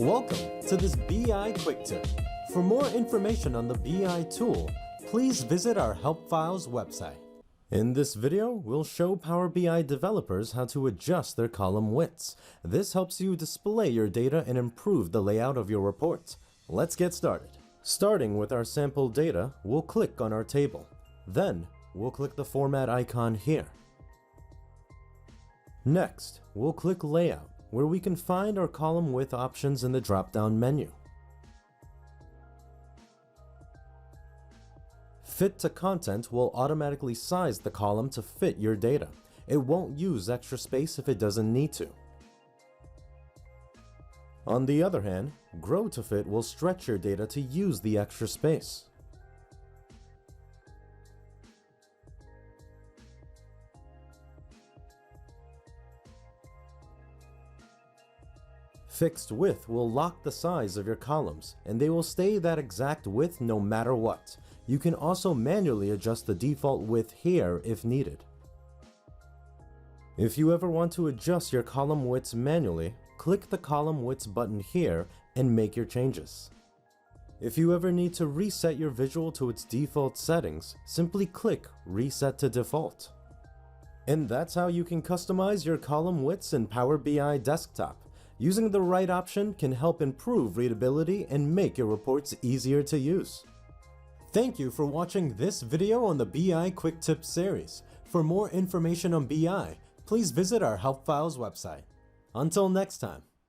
Welcome to this BI Quick Tip. For more information on the BI tool, please visit our Help Files website. In this video, we'll show Power BI developers how to adjust their column widths. This helps you display your data and improve the layout of your report. Let's get started. Starting with our sample data, we'll click on our table. Then, we'll click the Format icon here. Next, we'll click Layout, where we can find our column width options in the drop-down menu. Fit to Content will automatically size the column to fit your data. It won't use extra space if it doesn't need to. On the other hand, Grow to Fit will stretch your data to use the extra space. Fixed Width will lock the size of your columns, and they will stay that exact width no matter what. You can also manually adjust the default width here if needed. If you ever want to adjust your column widths manually, click the Column Widths button here and make your changes. If you ever need to reset your visual to its default settings, simply click Reset to Default. And that's how you can customize your column widths in Power BI Desktop. Using the right option can help improve readability and make your reports easier to use. Thank you for watching this video on the BI Quick Tips series. For more information on BI, please visit our Help Files website. Until next time.